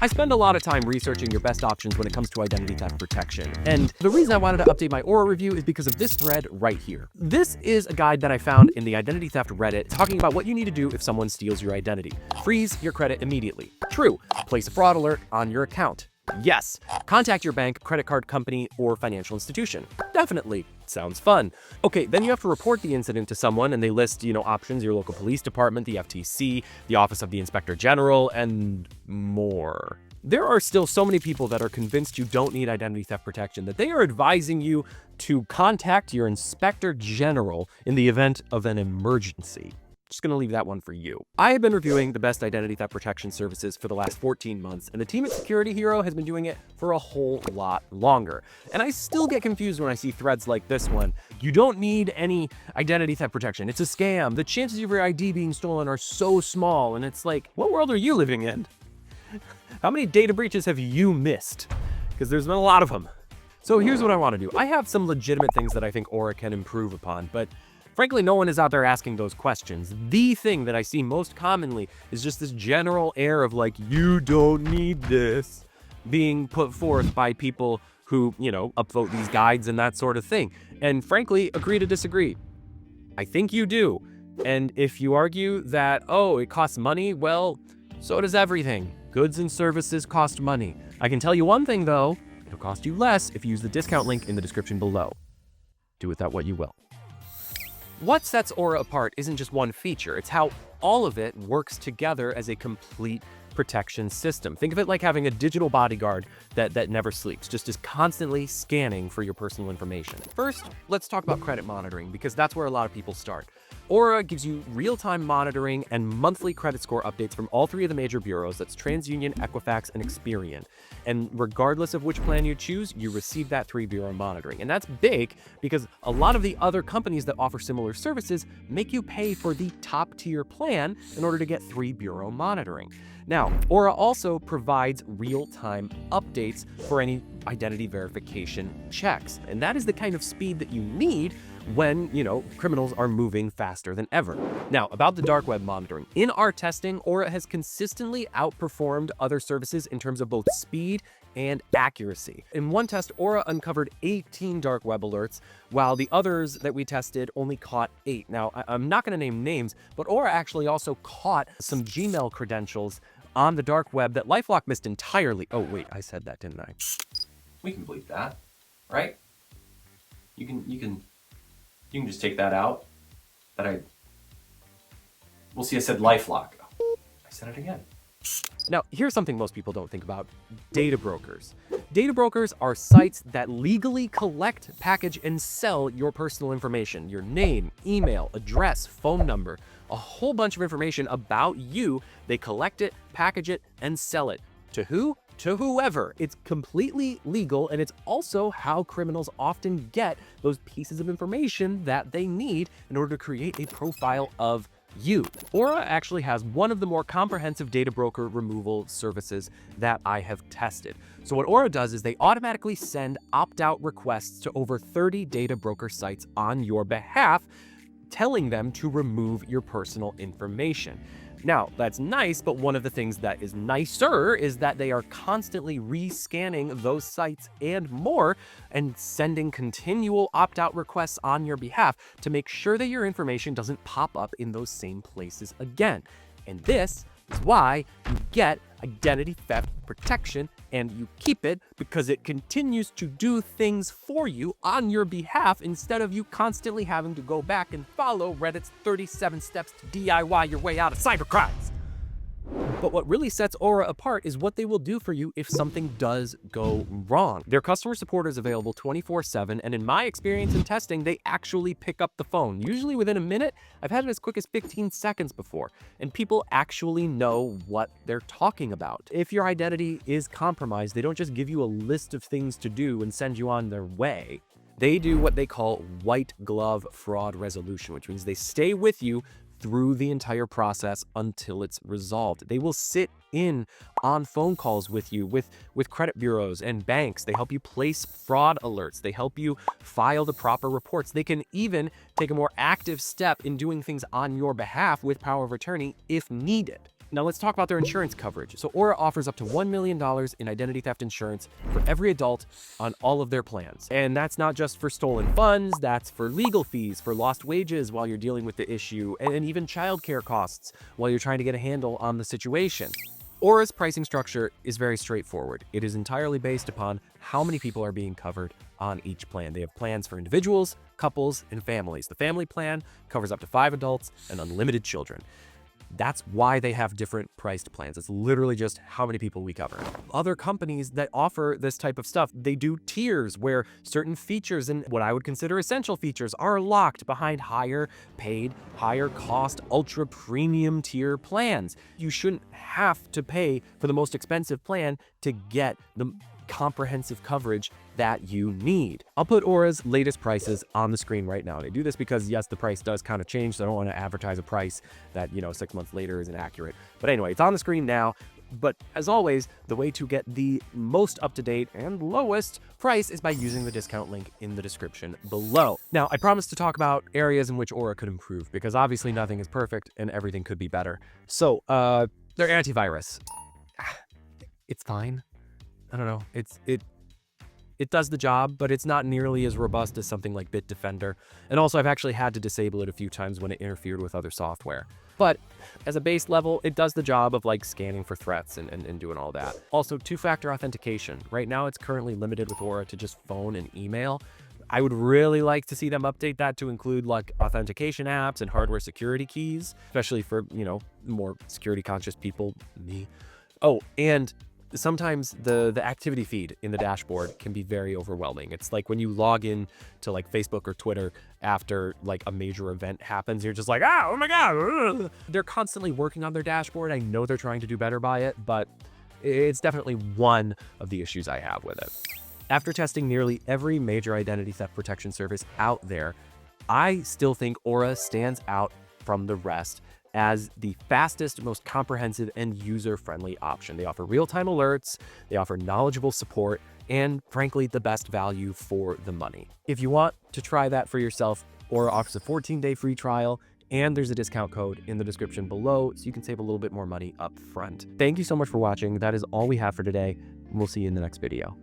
I spend a lot of time researching your best options when it comes to identity theft protection, and the reason I wanted to update my Aura review is because of this thread right here. This is a guide that I found in the identity theft Reddit talking about what you need to do if someone steals your identity. Freeze your credit immediately. True. Place a fraud alert on your account. Yes. Contact your bank, credit card company, or financial institution. Definitely. Sounds fun. Okay, then you have to report the incident to someone, and they list, options, your local police department, the FTC, the Office of the Inspector General, and more. There are still so many people that are convinced you don't need identity theft protection that they are advising you to contact your Inspector General in the event of an emergency. Just gonna leave that one for you. I have been reviewing the best identity theft protection services for the last 14 months, and the team at Security Hero has been doing it for a whole lot longer. And I still get confused when I see threads like this one. You don't need any identity theft protection. It's a scam. The chances of your ID being stolen are so small, and it's like, what world are you living in? How many data breaches have you missed? Because there's been a lot of them. So here's what I want to do. I have some legitimate things that I think Aura can improve upon, but frankly, no one is out there asking those questions. The thing that I see most commonly is just this general air of like, you don't need this, being put forth by people who, upvote these guides and that sort of thing. And frankly, agree to disagree. I think you do. And if you argue that, oh, it costs money, well, so does everything. Goods and services cost money. I can tell you one thing though, it'll cost you less if you use the discount link in the description below. Do with that what you will. What sets Aura apart isn't just one feature, it's how all of it works together as a complete protection system. Think of it like having a digital bodyguard that never sleeps, just is constantly scanning for your personal information. First, let's talk about credit monitoring, because that's where a lot of people start. Aura gives you real-time monitoring and monthly credit score updates from all three of the major bureaus, that's TransUnion, Equifax, and Experian. And regardless of which plan you choose, you receive that three-bureau monitoring. And that's big because a lot of the other companies that offer similar services make you pay for the top-tier plan in order to get three-bureau monitoring. Now, Aura also provides real-time updates for any identity verification checks. And that is the kind of speed that you need when, criminals are moving faster than ever. Now, about the dark web monitoring. In our testing, Aura has consistently outperformed other services in terms of both speed and accuracy. In one test, Aura uncovered 18 dark web alerts, while the others that we tested only caught 8. Now, I'm not gonna name names, but Aura actually also caught some Gmail credentials on the dark web that LifeLock missed entirely. Oh, wait, I said that, didn't I? We can bleep that, right? You can just take that out. We'll see, I said LifeLock. I said it again. Now, here's something most people don't think about. Data brokers. Data brokers are sites that legally collect, package, and sell your personal information. Your name, email, address, phone number, a whole bunch of information about you. They collect it, package it, and sell it. To who? To whoever. It's completely legal, and it's also how criminals often get those pieces of information that they need in order to create a profile of you. Aura actually has one of the more comprehensive data broker removal services that I have tested. So what Aura does is they automatically send opt-out requests to over 30 data broker sites on your behalf, telling them to remove your personal information. Now, that's nice, but one of the things that is nicer is that they are constantly re-scanning those sites and more and sending continual opt-out requests on your behalf to make sure that your information doesn't pop up in those same places again. And this is why you get identity theft protection, and you keep it because it continues to do things for you on your behalf instead of you constantly having to go back and follow Reddit's 37 steps to DIY your way out of cybercrimes. But what really sets Aura apart is what they will do for you if something does go wrong. Their customer support is available 24/7, and in my experience in testing, they actually pick up the phone. Usually within a minute. I've had it as quick as 15 seconds before, and people actually know what they're talking about. If your identity is compromised, they don't just give you a list of things to do and send you on their way. They do what they call white glove fraud resolution, which means they stay with you through the entire process until it's resolved. They will sit in on phone calls with you, with credit bureaus and banks. They help you place fraud alerts. They help you file the proper reports. They can even take a more active step in doing things on your behalf with power of attorney if needed. Now let's talk about their insurance coverage. So Aura offers up to $1 million in identity theft insurance for every adult on all of their plans. And that's not just for stolen funds, that's for legal fees, for lost wages while you're dealing with the issue, and even childcare costs while you're trying to get a handle on the situation. Aura's pricing structure is very straightforward. It is entirely based upon how many people are being covered on each plan. They have plans for individuals, couples, and families. The family plan covers up to 5 adults and unlimited children. That's why they have different priced plans. It's literally just how many people we cover. Other companies that offer this type of stuff, they do tiers where certain features and what I would consider essential features are locked behind higher paid, higher cost, ultra premium tier plans. You shouldn't have to pay for the most expensive plan to get the comprehensive coverage that you need. I'll put Aura's latest prices on the screen right now. And I do this because, yes, the price does kind of change, so I don't want to advertise a price that, 6 months later isn't accurate. But anyway, it's on the screen now. But as always, the way to get the most up-to-date and lowest price is by using the discount link in the description below. Now, I promised to talk about areas in which Aura could improve, because obviously nothing is perfect and everything could be better. So, their antivirus. It's fine. I don't know. It does the job, but it's not nearly as robust as something like Bitdefender. And also, I've actually had to disable it a few times when it interfered with other software. But as a base level, it does the job of like scanning for threats and doing all that. Also, two-factor authentication. Right now, it's currently limited with Aura to just phone and email. I would really like to see them update that to include like authentication apps and hardware security keys, especially for, more security conscious people, me. Oh, and sometimes the activity feed in the dashboard can be very overwhelming. It's like when you log in to like Facebook or Twitter after like a major event happens, you're just like, oh my God. Ugh. They're constantly working on their dashboard. I know they're trying to do better by it, but it's definitely one of the issues I have with it. After testing nearly every major identity theft protection service out there, I still think Aura stands out from the rest as the fastest, most comprehensive, and user-friendly option. They offer real-time alerts, they offer knowledgeable support, and frankly, the best value for the money. If you want to try that for yourself, Aura offers a 14-day free trial, and there's a discount code in the description below, so you can save a little bit more money up front. Thank you so much for watching. That is all we have for today, and we'll see you in the next video.